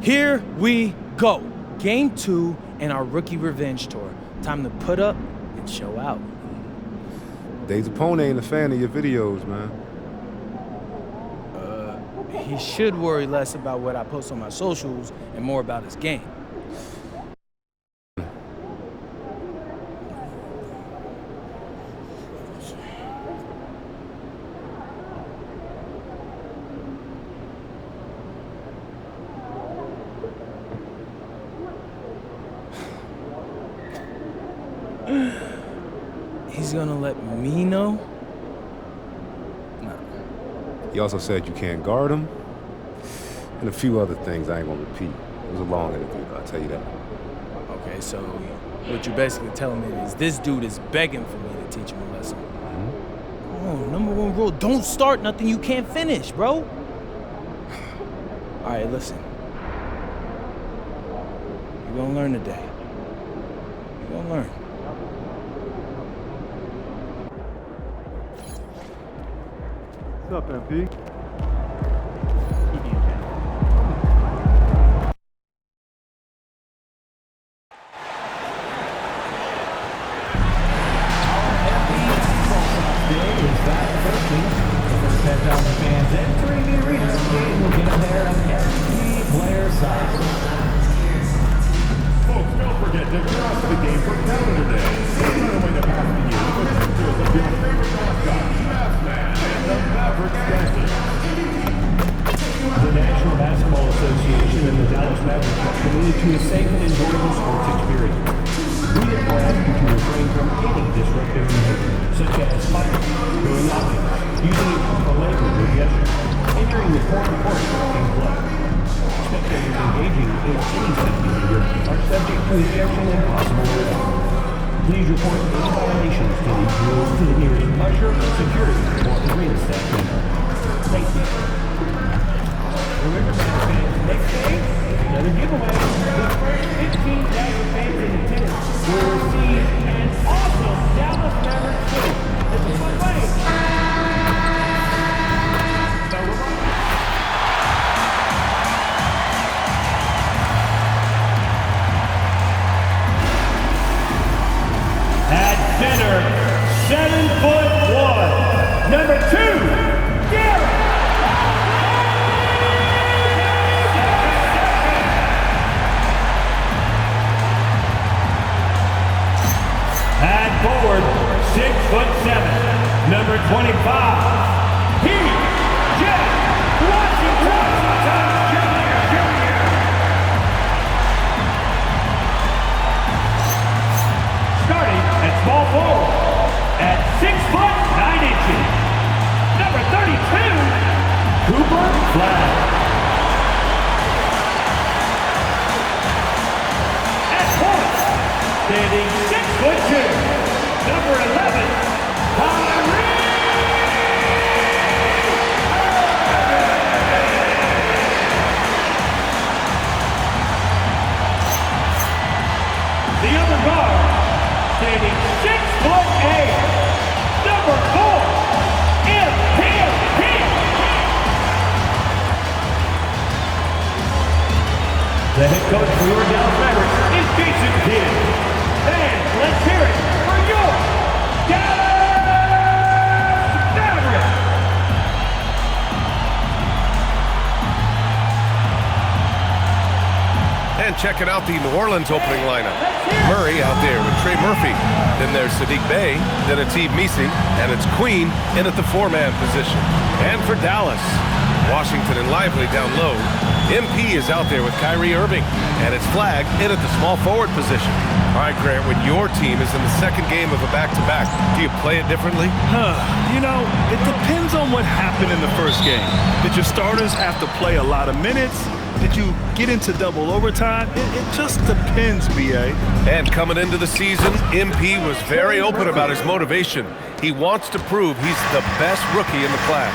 Here we go. Game 2 in our rookie revenge tour. Time to put up and show out. Dave's opponent ain't a fan of your videos, man. He should worry less about what I post on my socials and more about his game. He's gonna let me know? No. He also said you can't guard him, and a few other things I ain't gonna repeat. It was a long interview, I'll tell you that. Okay, so what you're basically telling me is this dude is begging for me to teach him a lesson. Mm-hmm. Oh, #1 rule, don't start nothing you can't finish, bro. All right, listen. You're gonna learn today. You're gonna learn. What's up, MP? The National Basketball Association and the Dallas Mavericks are committed to a safe and enjoyable sports experience. We therefore ask you to refrain from any disruptive behavior, such as fighting, doing nothing, using improper language or gestures, entering the court and play. Spectators engaging in any such behavior are subject to ejection and possible arrest. Please report any violations to these rules to the nearest usher, security, or arena staff member. Thank you. Remember, fans, next day is another giveaway. The first 15,000 fans in attendance will receive an awesome Dallas Mavericks suit. It's a fun way. At center, 7'1", number 2, Garrett. At forward, 6'7", number 25, P.J. Washington Jr. Starting at small forward, at 6'9", number 32, Cooper Flag. At point, standing 6'2", number 11, Kyrie. The other guard, standing 6'8", number 4, MP. The head coach for your Dallas Mavericks is Jason Kidd. And let's hear it for your Dallas Mavericks. And checking out the New Orleans opening lineup. Murray out there with Trey Murphy. Then there's Sadiq Bey, then Atiib Misi, and it's Queen in at the 4-man position. And for Dallas, Washington and Lively down low. MP is out there with Kyrie Irving, and it's Flag in at the small forward position. All right, Grant, when your team is in the second game of a back-to-back, do you play it differently? You know, it depends on what happened in the first game. Did your starters have to play a lot of minutes? Did you get into double overtime? It just depends, B.A. And coming into the season, MP was very open about his motivation. He wants to prove he's the best rookie in the class.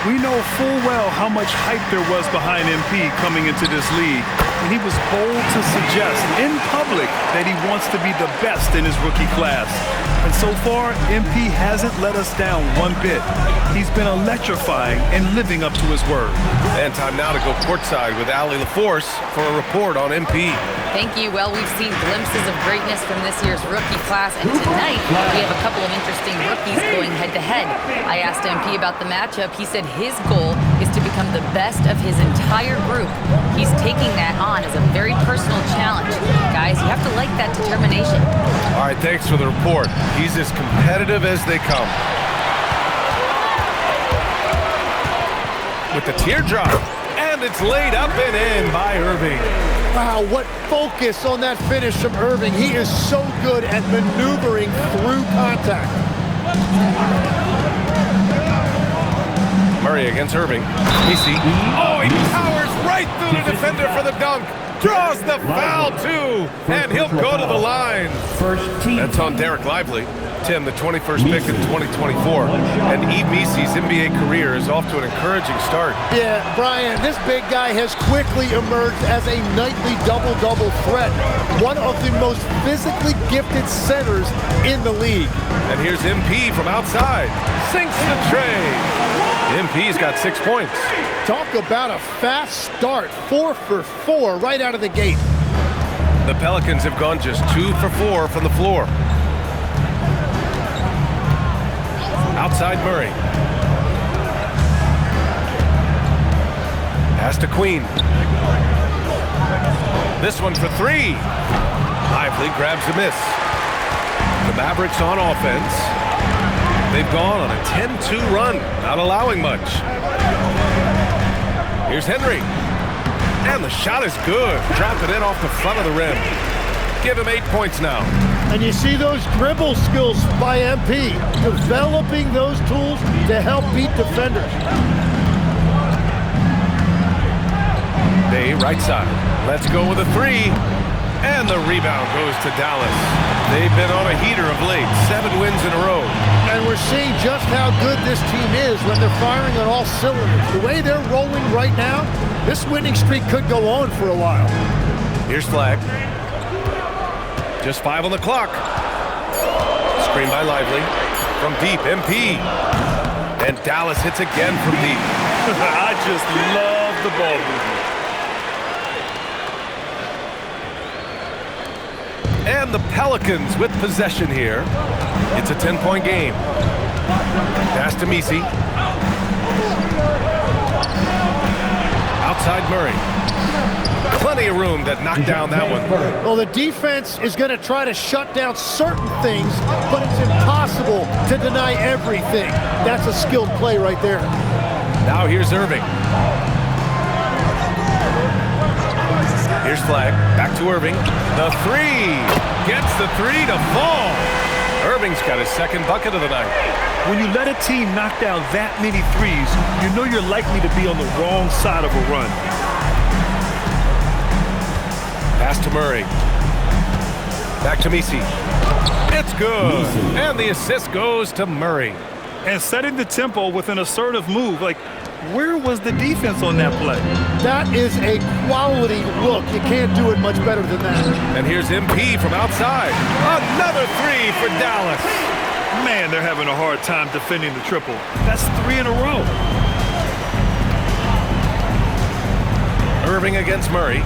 We know full well how much hype there was behind MP coming into this league. and he was bold to suggest in public that he wants to be the best in his rookie class. And so far, MP hasn't let us down one bit. He's been electrifying and living up to his word. And time now to go courtside with Allie LaForce for a report on MP. Thank you. Well, we've seen glimpses of greatness from this year's rookie class, and tonight we have a couple of interesting rookies going head-to-head. I asked MP about the matchup. He said his goal is to become the best of his entire group. He's taking that on as a very personal challenge. Guys, you have to like that determination. All right, thanks for the report. He's as competitive as they come. With the teardrop, and it's laid up and in by Irving. Wow, what focus on that finish from Irving. He is so good at maneuvering through contact. Murray against Irving. Messi. Oh, he powers right through the defender for the dunk. Draws the foul, too. And he'll go to the line. That's on Derek Lively. Tim, the 21st pick in 2024. And Yves Messi's NBA career is off to an encouraging start. Yeah, Brian, this big guy has quickly emerged as a nightly double-double threat. One of the most physically gifted centers in the league. And here's MP from outside. Sinks the tray. MP's got 6 points. Talk about a fast start. 4 for 4 right out of the gate. The Pelicans have gone just 2 for 4 from the floor. Outside Murray. Pass to Queen. This one for 3. Lively grabs the miss. The Mavericks on offense. They've gone on a 10-2 run, not allowing much. Here's Henry. And the shot is good. Drop it in off the front of the rim. Give him 8 points now. And you see those dribble skills by MP, developing those tools to help beat defenders. Day right side. Let's go with a 3. And the rebound goes to Dallas. They've been on a heater of late. 7 wins in a row. And we're seeing just how good this team is when they're firing on all cylinders. The way they're rolling right now, this winning streak could go on for a while. Here's Flag. Just 5 on the clock. Screen by Lively. From deep, MP. And Dallas hits again from deep. I just love the ball movement. And the Pelicans with possession here. It's a 10-point game. Pass to Messi. Outside Murray. Plenty of room to knock down that one. Well, the defense is going to try to shut down certain things, but it's impossible to deny everything. That's a skilled play right there. Now here's Irving. Here's Flag. Back to Irving. The 3. Gets the 3 to fall. Irving's got his second bucket of the night. When you let a team knock down that many threes, you know you're likely to be on the wrong side of a run. Pass to Murray. Back to Messi. It's good. And the assist goes to Murray. And setting the tempo with an assertive move. Like, where was the defense on that play? That is a quality look. You can't do it much better than that. And here's MP from outside. Another 3 for Dallas. Man, they're having a hard time defending the triple. That's 3 in a row. Irving against Murray.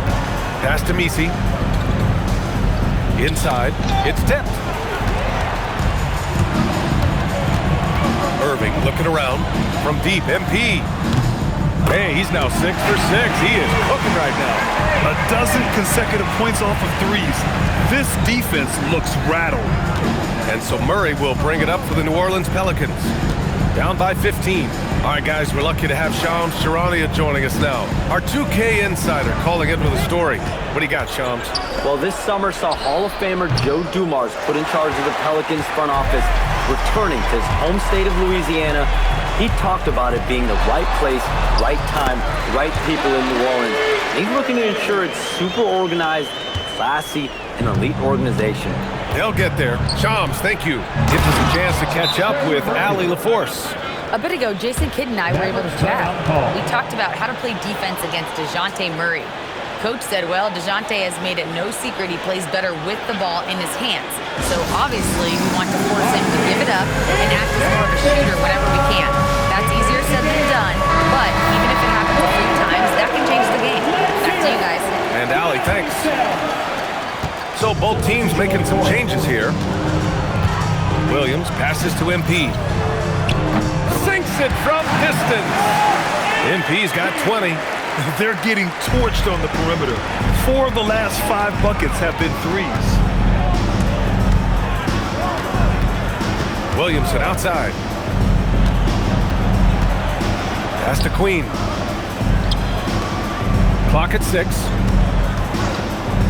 Pass to Messi. Inside. It's tipped. Irving looking around. From deep, MP. Hey, he's now 6 for 6. He is cooking right now. A dozen consecutive points off of threes. This defense looks rattled. And so Murray will bring it up for the New Orleans Pelicans. Down by 15. All right, guys, we're lucky to have Shams Charania joining us now. Our 2K insider calling in with a story. What do you got, Shams? Well, this summer saw Hall of Famer Joe Dumars put in charge of the Pelicans front office, returning to his home state of Louisiana. He talked about it being the right place, right time, right people in New Orleans. And he's looking to ensure it's super organized, classy, and elite organization. They'll get there. Shams, thank you. Gives us a chance to catch up with Allie LaForce. A bit ago, Jason Kidd and I were able to chat. We talked about how to play defense against DeJounte Murray. coach said, well, DeJounte has made it no secret he plays better with the ball in his hands. So obviously we want to force him to give it up and act as more of a shooter whenever we can. That's easier said than done, but even if it happens a few times, that can change the game. Back to you guys. And Allie, thanks. So both teams making some changes here. Williams passes to MP. Sinks it from distance. MP's got 20. They're getting torched on the perimeter. 4 of the last 5 buckets have been threes. Williamson outside. Pass to Queen. Clock at 6.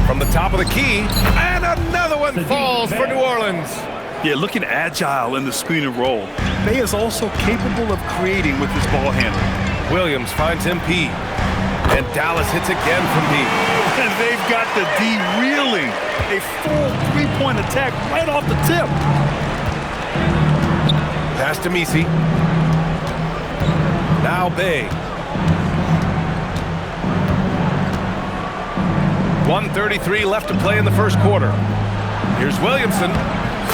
From the top of the key. And another one falls for New Orleans. Yeah, looking agile in the screen and roll. Bey is also capable of creating with his ball handling. Williams finds MP. And Dallas hits again from deep. And they've got the D reeling. A full 3-point attack right off the tip. Pass to Misi. Now Bey. 1:33 left to play in the first quarter. Here's Williamson.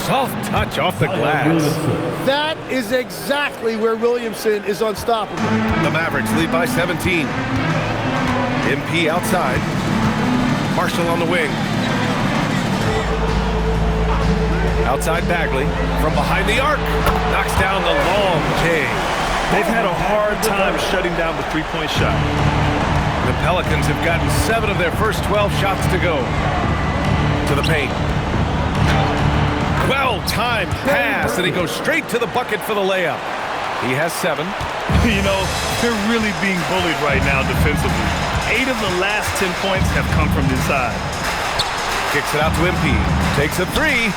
Soft touch off the glass. That is exactly where Williamson is unstoppable. The Mavericks lead by 17. MP outside. Marshall on the wing. Outside Bagley. From behind the arc. Knocks down the long J. They've had a hard time shutting down the 3-point shot. The Pelicans have gotten 7 of their first 12 shots to go. To the paint. Well-timed pass, and he goes straight to the bucket for the layup. He has 7. You know, they're really being bullied right now defensively. 8 of the last 10 points have come from inside. Kicks it out to MP. Takes a 3.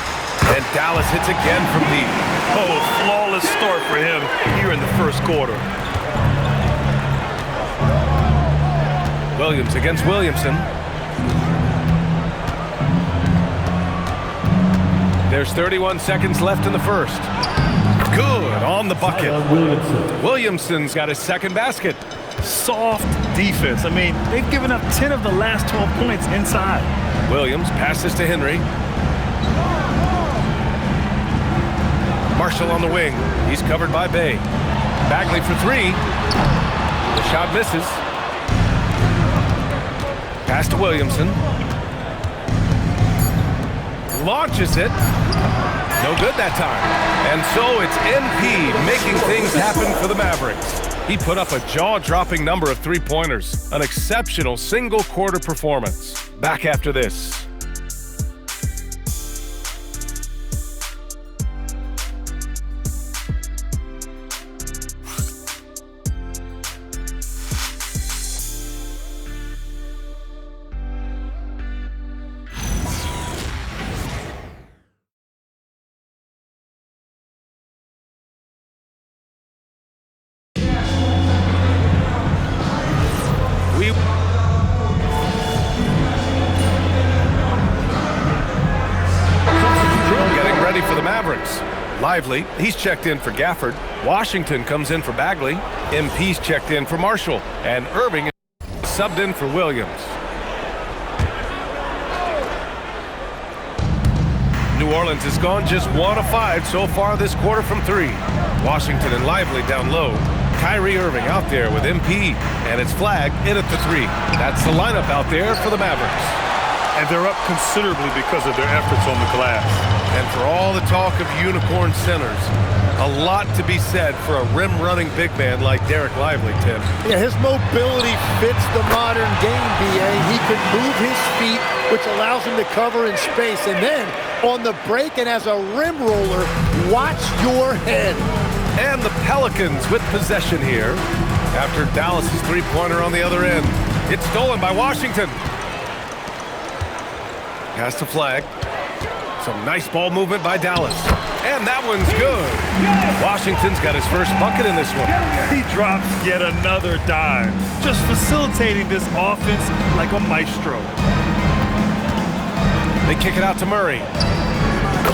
And Dallas hits again from deep. Oh, flawless start for him here in the first quarter. Williams against Williamson. There's 31 seconds left in the first. Good on the bucket. Williamson's got his second basket. Soft defense. I mean, they've given up 10 of the last 12 points inside. Williams passes to Henry. Marshall on the wing. He's covered by Bey. Bagley for 3. The shot misses. Pass to Williamson. Launches it. No good that time. And so it's MP making things happen for the Mavericks. He put up a jaw-dropping number of 3-pointers. An exceptional single-quarter performance. Back after this. For the Mavericks. Lively, he's checked in for Gafford. Washington comes in for Bagley. MP's checked in for Marshall. And Irving is subbed in for Williams. New Orleans has gone just 1 of 5 so far this quarter from 3. Washington and Lively down low. Kyrie Irving out there with MP. And it's flagged in at the 3. That's the lineup out there for the Mavericks. And they're up considerably because of their efforts on the glass. And for all the talk of unicorn centers, a lot to be said for a rim-running big man like Derek Lively, Tim. Yeah, his mobility fits the modern game, B.A. He can move his feet, which allows him to cover in space. And then, on the break and as a rim roller, watch your head. And the Pelicans with possession here after Dallas' 3-pointer on the other end. It's stolen by Washington. Pass to flag. Some nice ball movement by Dallas. And that one's good. Washington's got his first bucket in this one. He drops yet another dime. Just facilitating this offense like a maestro. They kick it out to Murray.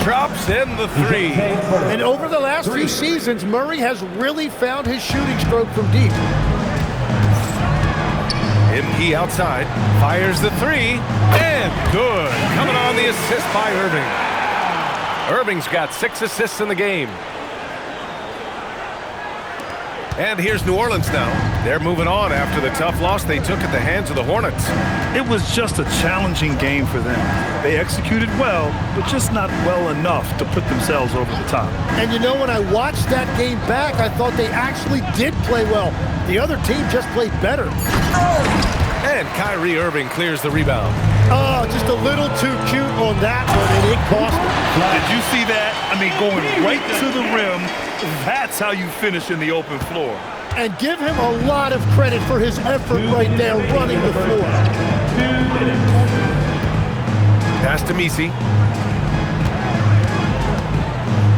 Drops in the 3. And over the last few seasons, Murray has really found his shooting stroke from deep. MP outside, fires the three, and good. Coming on the assist by Irving. Irving's got 6 assists in the game. And here's New Orleans now. They're moving on after the tough loss they took at the hands of the Hornets. It was just a challenging game for them. They executed well, but just not well enough to put themselves over the top. And you know, when I watched that game back, I thought they actually did play well. The other team just played better. And Kyrie Irving clears the rebound. Oh, just a little too cute on that one, and it cost him. Did you see that? I mean, going right to the rim, that's how you finish in the open floor. And give him a lot of credit for his effort right there running the floor. Pass to Misi.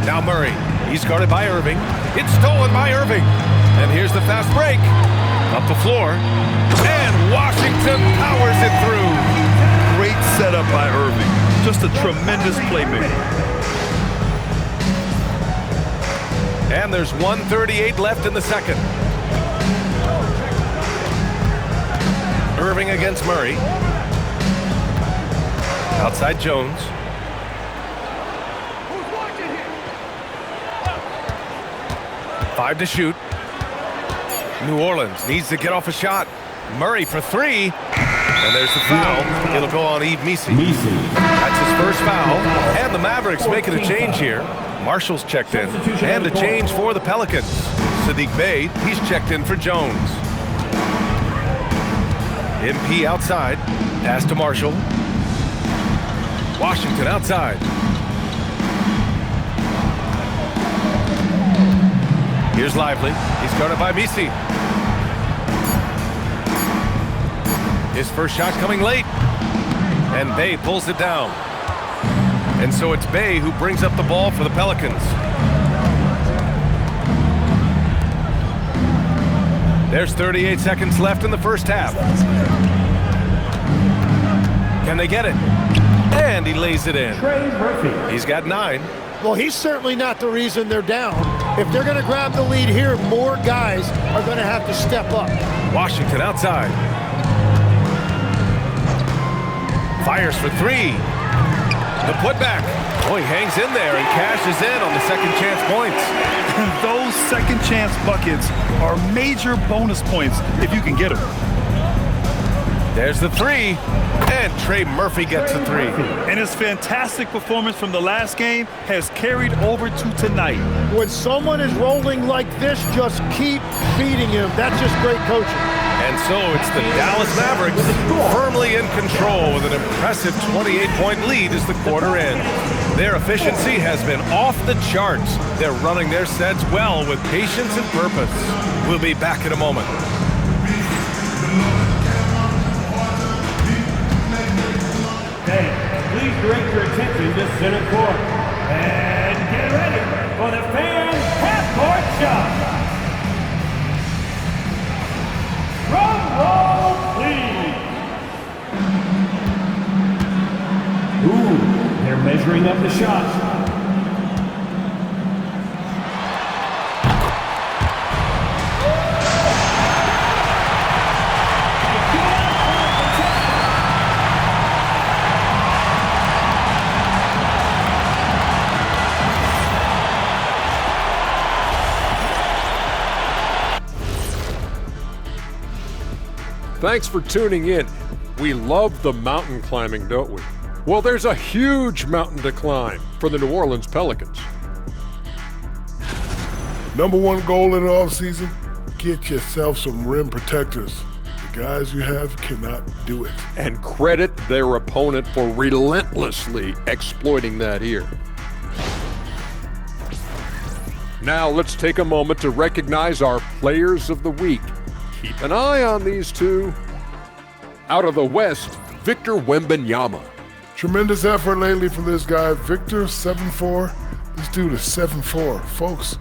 Now Murray. He's guarded by Irving. It's stolen by Irving. And here's the fast break. Up the floor. And Washington powers it through. Great setup by Irving. Just a tremendous playmaker. And there's 1:38 left in the second. Irving against Murray. Outside Jones. Five to shoot. New Orleans needs to get off a shot. Murray for three. And there's the foul. It'll go on Yves Misi. That's his first foul. And the Mavericks making a change here. Marshall's checked in. And a change for the Pelicans. Sadiq Bey, he's checked in for Jones. MP outside. Pass to Marshall. Washington outside. Here's Lively. He's guarded by Misi. His first shot coming late. And Bey pulls it down. And so it's Bey who brings up the ball for the Pelicans. There's 38 seconds left in the first half. Can they get it? And he lays it in. He's got 9. Well, he's certainly not the reason they're down. If they're going to grab the lead here, more guys are going to have to step up. Washington outside. Fires for three. The putback. Oh, he hangs in there and cashes in on the second chance points. Those second chance buckets are major bonus points if you can get them. There's the three. And Trey Murphy gets the three. And his fantastic performance from the last game has carried over to tonight. When someone is rolling like this, just keep feeding him. That's just great coaching. And so it's the Dallas Mavericks firmly in control with an impressive 28-point lead as the quarter ends. Their efficiency has been off the charts. They're running their sets well with patience and purpose. We'll be back in a moment. Hey, please direct your attention to center court. And get ready for the fan half-court shot. Drum roll, please. Ooh, they're measuring up the shot. Thanks for tuning in. We love the mountain climbing, don't we? Well, there's a huge mountain to climb for the New Orleans Pelicans. Number one goal in the offseason, get yourself some rim protectors. The guys you have cannot do it. And credit their opponent for relentlessly exploiting that here. Now let's take a moment to recognize our players of the week. Keep an eye on these two. Out of the West, Victor Wembanyama. Tremendous effort lately from this guy, Victor, 7'4". This dude is 7'4". Folks,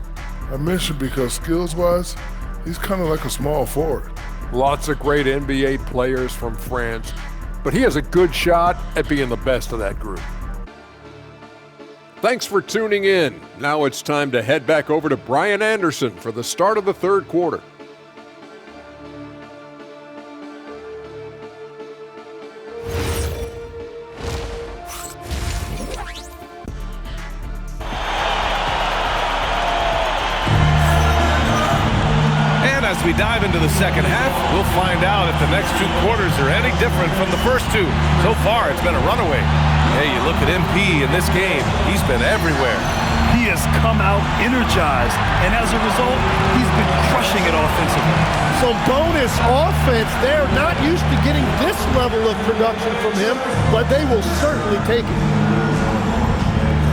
I mentioned because skills-wise, he's kind of like a small forward. Lots of great NBA players from France, but he has a good shot at being the best of that group. Thanks for tuning in. Now it's time to head back over to Brian Anderson for the start of the third quarter. we dive into the second half, we'll find out if the next two quarters are any different from the first two. So far, it's been a runaway. Hey, you look at MP in this game, he's been everywhere. He has come out energized, and as a result, he's been crushing it offensively. Some bonus offense. They're not used to getting this level of production from him, but they will certainly take it.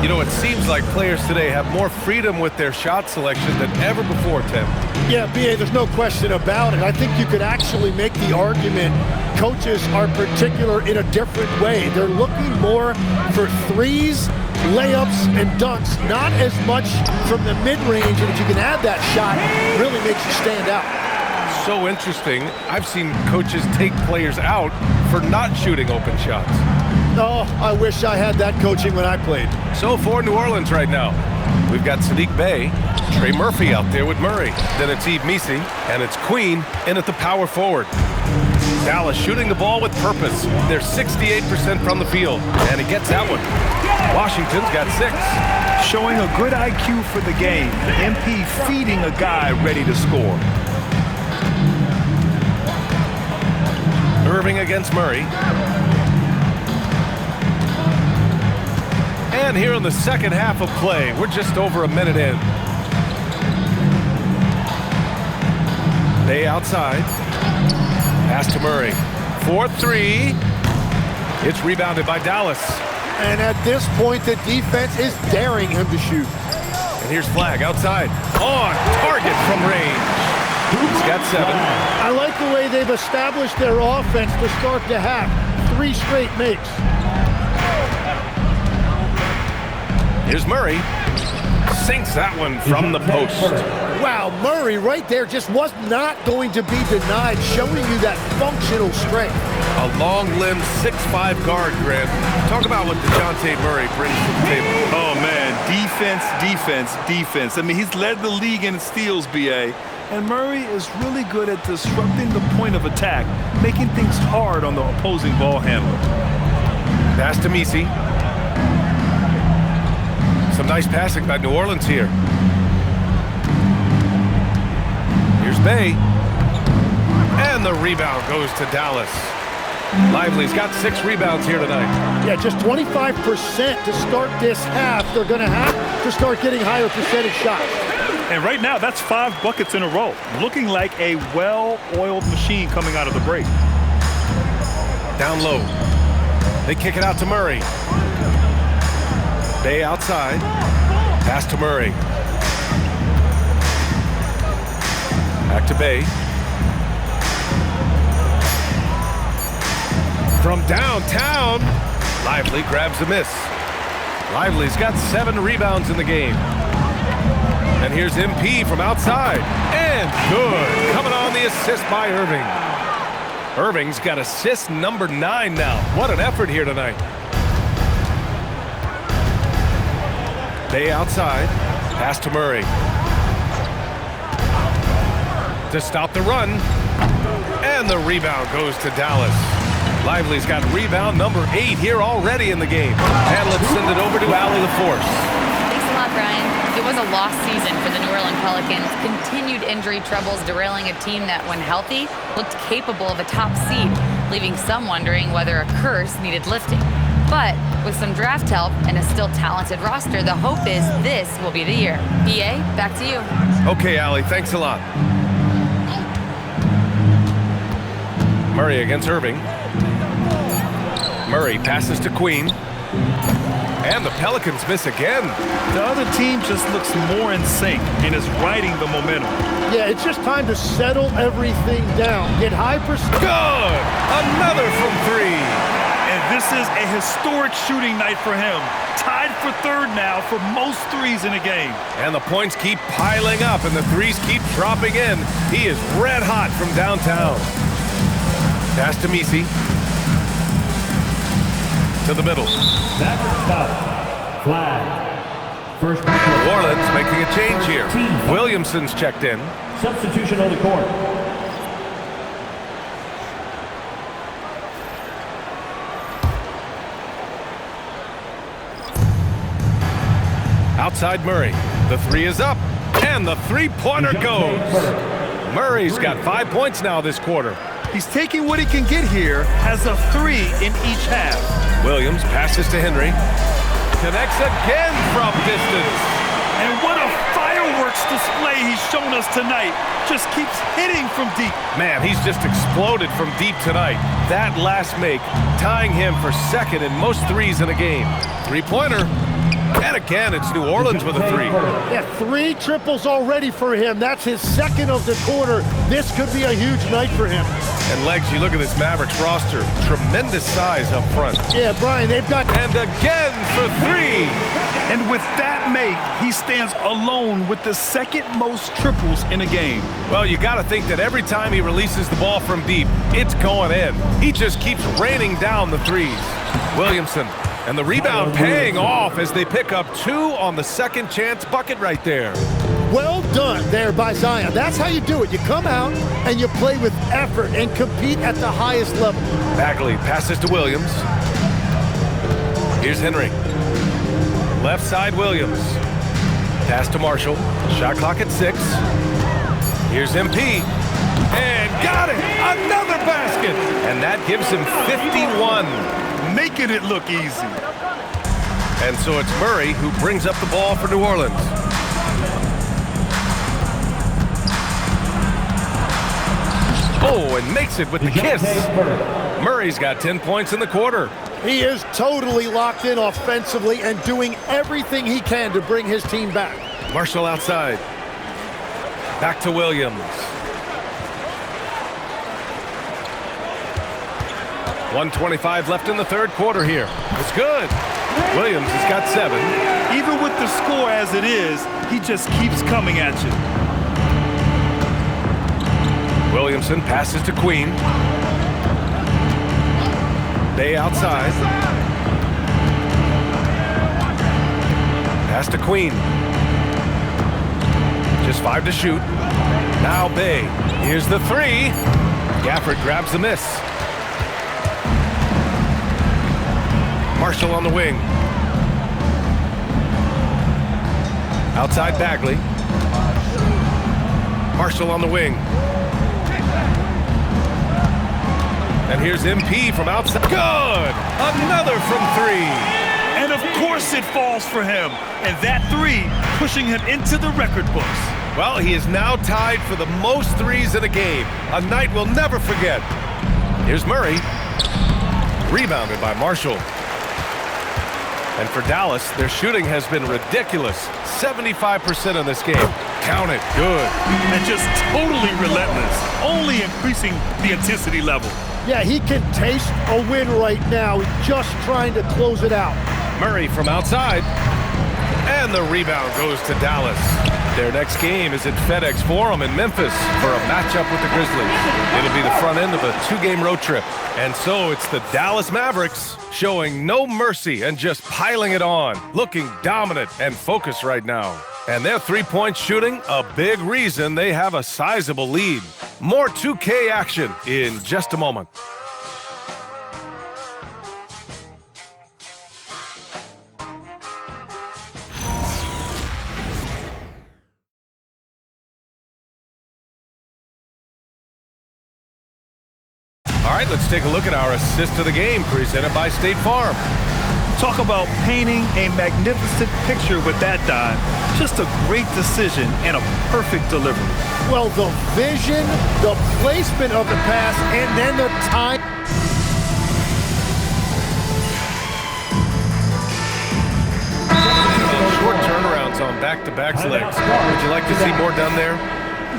You know, it seems like players today have more freedom with their shot selection than ever before, Tim. Yeah, B.A., there's no question about it. I think you could actually make the argument coaches are particular in a different way. They're looking more for threes, layups, and dunks, not as much from the mid-range, and if you can add that shot, it really makes you stand out. So interesting. I've seen coaches take players out for not shooting open shots. Oh, I wish I had that coaching when I played. So for New Orleans right now, we've got Saddiq Bey, Trey Murphy out there with Murray. Then it's Yves Missi, and it's Queen in at the power forward. Dallas shooting the ball with purpose. They're 68% from the field, and he gets that one. Washington's got 6. Showing a good IQ for the game. MP feeding a guy ready to score. Irving against Murray. And here in the second half of play, we're just over a minute in. Bey outside. Pass to Murray. 4-3. It's rebounded by Dallas. And at this point, the defense is daring him to shoot. And here's Flagg outside. On target from range. He's got 7. I like the way they've established their offense to start the half. 3 straight makes. Here's Murray. Sinks that one from the post. Wow, Murray right there just was not going to be denied, showing you that functional strength. A long-limbed 6'5" guard, Grant. Talk about what DeJounte Murray brings to the table. Oh, man, defense, defense, defense. I mean, he's led the league in steals, B.A., and Murray is really good at disrupting the point of attack, making things hard on the opposing ball handler. Pass to Missi. Some nice passing by New Orleans here. Here's Bey. And the rebound goes to Dallas. Lively's got 6 rebounds here tonight. Yeah, just 25% to start this half. They're going to have to start getting higher percentage shots. And right now, that's 5 buckets in a row. Looking like a well-oiled machine coming out of the break. Down low. They kick it out to Murray. Bey outside. Pass to Murray. Back to Bey. From downtown, Lively grabs a miss. Lively's got 7 rebounds in the game. And here's MP from outside. And good. Coming on the assist by Irving. Irving's got assist number 9 now. What an effort here tonight. Bey outside. Pass to Murray. To stop the run. And the rebound goes to Dallas. Lively's got rebound number 8 here already in the game. And let's send it over to Allie LaForce. Thanks a lot, Brian. It was a lost season for the New Orleans Pelicans. Continued injury troubles derailing a team that, when healthy, looked capable of a top seed, leaving some wondering whether a curse needed lifting. But with some draft help and a still talented roster, the hope is this will be the year. BA, back to you. Okay, Allie, thanks a lot. Murray against Irving. Murray passes to Queen. And the Pelicans miss again. The other team just looks more in sync and is riding the momentum. Yeah, it's just time to settle everything down. Get high percent. Good! Another from 3. And this is a historic shooting night for him. Tied for 3rd now for most threes in a game. And the points keep piling up and the threes keep dropping in. He is red hot from downtown. Pass to Missi. To the middle. Mavericks foul. Flag. First. New Orleans making a change here. Williamson's checked in. Substitution on the court. Outside Murray. The 3 is up. And the 3-pointer goes. Murray's got 5 points now this quarter. He's taking what he can get here, has a 3 in each half. Williams passes to Henry. Connects again from distance. And what a fireworks display he's shown us tonight. Just keeps hitting from deep. Man, he's just exploded from deep tonight. That last make, tying him for second in most threes in a game. Three-pointer. And again, it's New Orleans with a 3. Yeah, 3 triples already for him. That's his second of the quarter. This could be a huge night for him. And Legs, you look at this Mavericks roster. Tremendous size up front. Yeah, Brian, they've got... And again for 3. And with that make, he stands alone with the second most triples in a game. Well, you got to think that every time he releases the ball from deep, it's going in. He just keeps raining down the threes. Williamson. And the rebound paying off as they pick up 2 on the second chance bucket right there. Well done there by Zion. That's how you do it. You come out and you play with effort and compete at the highest level. Bagley passes to Williams. Here's Henry. Left side Williams. Pass to Marshall. Shot clock at 6. Here's MP. And got it! Another basket! And that gives him 51. Making it look easy. And so it's Murray who brings up the ball for New Orleans. Oh, and makes it with the kiss. Murray's got 10 points in the quarter. He is totally locked in offensively and doing everything he can to bring his team back. Marshall outside. Back to Williams. 1:25 left in the third quarter here. It's good. Williams has got 7. Even with the score as it is, he just keeps coming at you. Williamson passes to Queen. Bay outside. Pass to Queen. Just 5 to shoot. Now Bay. Here's the 3. Gafford grabs the miss. Marshall on the wing. Outside Bagley. Marshall on the wing. And here's MP from outside. Good! Another from 3. And of course it falls for him. And that 3 pushing him into the record books. Well, he is now tied for the most threes in a game. A night we'll never forget. Here's Murray. Rebounded by Marshall. And for Dallas, their shooting has been ridiculous. 75% in this game. Count it. Good. And just totally relentless. Only increasing the intensity level. Yeah, he can taste a win right now. He's just trying to close it out. Murray from outside. And the rebound goes to Dallas. Their next game is at FedEx Forum in Memphis for a matchup with the Grizzlies. It'll be the front end of a 2-game road trip. And so it's the Dallas Mavericks showing no mercy and just piling it on, looking dominant and focused right now. And their 3-point shooting, a big reason they have a sizable lead. More 2K action in just a moment. All right, let's take a look at our assist of the game presented by State Farm. Talk about painting a magnificent picture with that dive. Just a great decision and a perfect delivery. Well, the vision, the placement of the pass, and then the time. Short turnarounds on back-to-backs legs. Would you like to see more done there?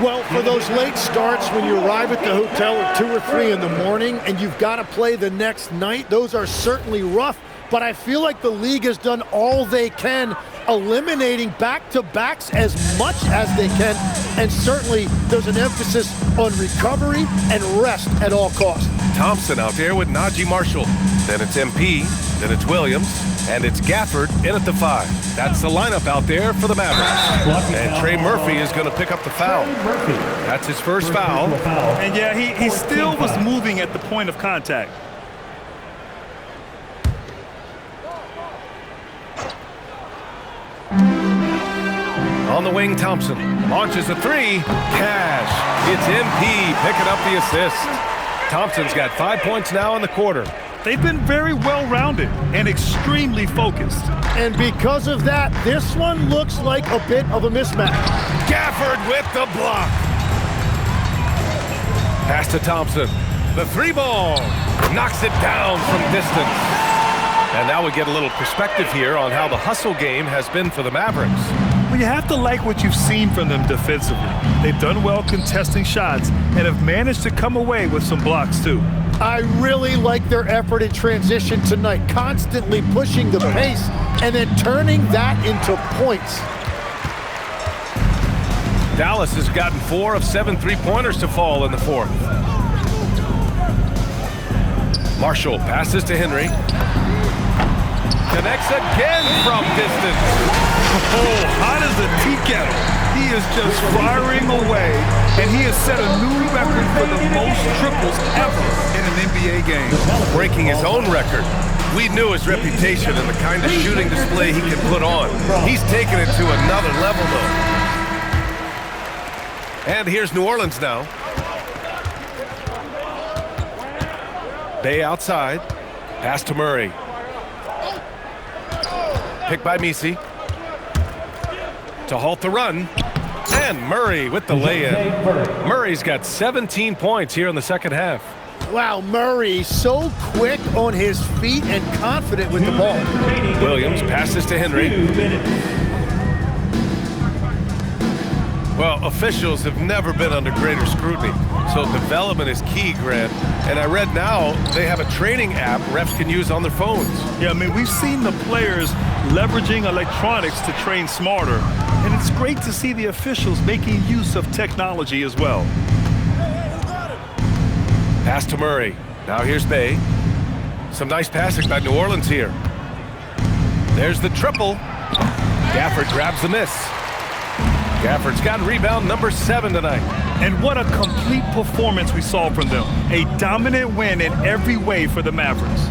Well, for those late starts when you arrive at the hotel at 2 or 3 in the morning and you've got to play the next night, those are certainly rough. But I feel like the league has done all they can, eliminating back-to-backs as much as they can. And certainly there's an emphasis on recovery and rest at all costs. Thompson out there with Najee Marshall. Then it's MP, then it's Williams, and it's Gafford in at the 5. That's the lineup out there for the Mavericks. And Trey Murphy is going to pick up the foul. That's his first foul. And yeah, he still was moving at the point of contact. On the wing, Thompson launches a three. Cash. It's MP picking up the assist. Thompson's got 5 points now in the quarter. They've been very well-rounded and extremely focused. And because of that, this one looks like a bit of a mismatch. Gafford with the block. Pass to Thompson. The three ball. Knocks it down from distance. And now we get a little perspective here on how the hustle game has been for the Mavericks. Well, you have to like what you've seen from them defensively. They've done well contesting shots and have managed to come away with some blocks, too. I really like their effort in transition tonight, constantly pushing the pace and then turning that into points. Dallas has gotten 4 of 7 three-pointers to fall in the fourth. Marshall passes to Henry. Connects again from distance. Oh, hot as a tea kettle. He is just firing away, and he has set a new record for the most triples ever in an NBA game. Breaking his own record. We knew his reputation and the kind of shooting display he could put on. He's taken it to another level, though. And here's New Orleans now. Bay outside. Pass to Murray. Picked by Misi. To halt the run. And Murray with the lay-in. Murray's got 17 points here in the second half. Wow, Murray so quick on his feet and confident with the ball. Williams passes to Henry. Well, officials have never been under greater scrutiny, so development is key, Grant. And I read now they have a training app refs can use on their phones. Yeah, I mean, we've seen the players leveraging electronics to train smarter, and it's great to see the officials making use of technology as well. Pass to Murray. Now here's Bay. Some nice passing by New Orleans here. There's the triple. Gafford grabs the miss. Gafford's got rebound number 7 tonight. And what a complete performance we saw from them. A dominant win in every way for the Mavericks.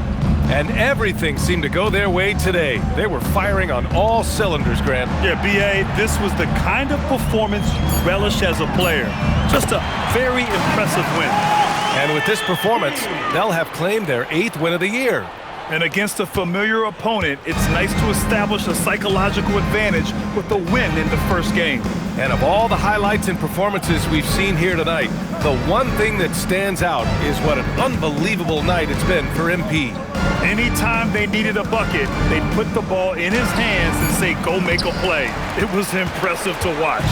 And everything seemed to go their way today. They were firing on all cylinders, Grant. Yeah, B.A., this was the kind of performance you relish as a player. Just a very impressive win. And with this performance, they'll have claimed their 8th win of the year. And against a familiar opponent, it's nice to establish a psychological advantage with a win in the first game. And of all the highlights and performances we've seen here tonight, the one thing that stands out is what an unbelievable night it's been for MP. Anytime they needed a bucket, they'd put the ball in his hands and say, go make a play. It was impressive to watch.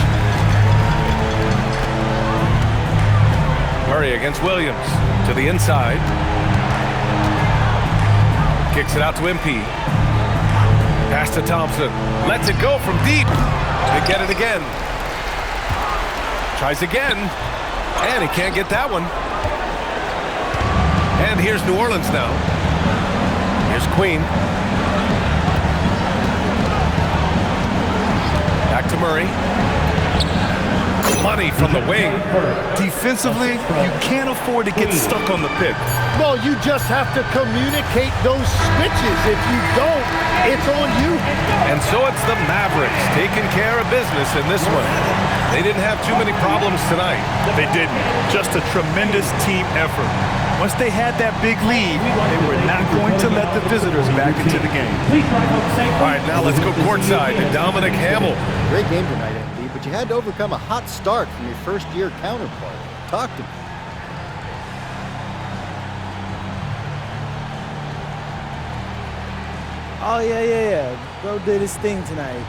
Murray against Williams to the inside. Kicks it out to MP. Pass to Thompson. Lets it go from deep. They get it again. Tries again. And he can't get that one. And here's New Orleans now. Here's Queen. Back to Murray. Money from the wing. Defensively, you can't afford to get stuck on the pick. Well, you just have to communicate those switches. If you don't, it's on you. And so it's the Mavericks taking care of business in this one. They didn't have too many problems tonight. They didn't. Just a tremendous team effort. Once they had that big lead, they were not going to let the visitors back into the game. All right, now let's go courtside to Dominic Hamill. Great game tonight, MP, but you had to overcome a hot start from your first-year counterpart. Talk to me. Oh, yeah. Bro did his thing tonight,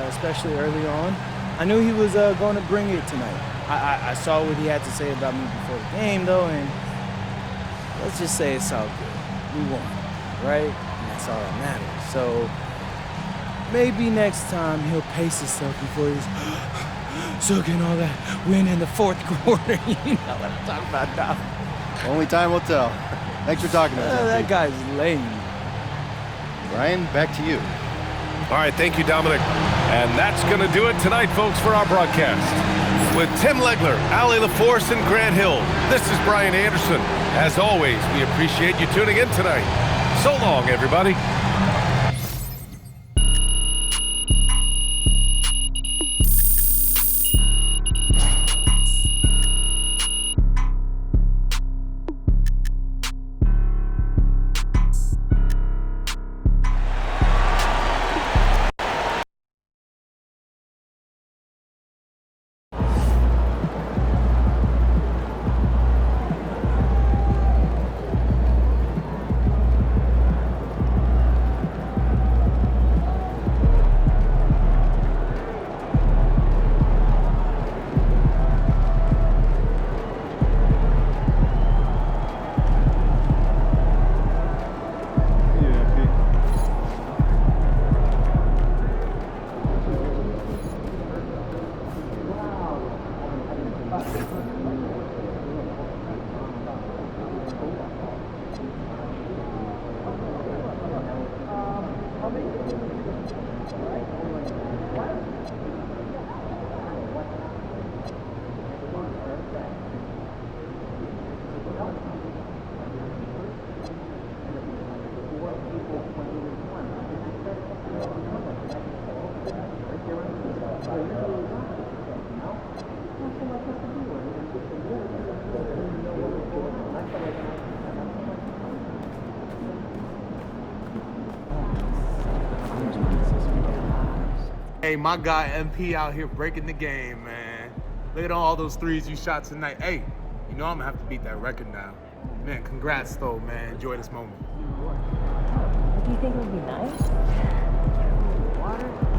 especially early on. I knew he was going to bring it tonight. I saw what he had to say about me before the game, though, and let's just say it's all good. We won, right? And that's all that matters. So maybe next time he'll pace himself before he's sucking all that win in the fourth quarter. You know what I'm talking about now. Only time will tell. Thanks for talking to us. That guy's lame. Brian, back to you. All right, thank you, Dominic. And that's going to do it tonight, folks, for our broadcast. With Tim Legler, Allie LaForce, and Grant Hill, this is Brian Anderson. As always, we appreciate you tuning in tonight. So long, everybody. Hey, my guy MP out here breaking the game, man. Look at all those threes you shot tonight. Hey, you know I'm gonna have to beat that record now. Man, congrats though, man. Enjoy this moment. Do you think it would be nice? Water?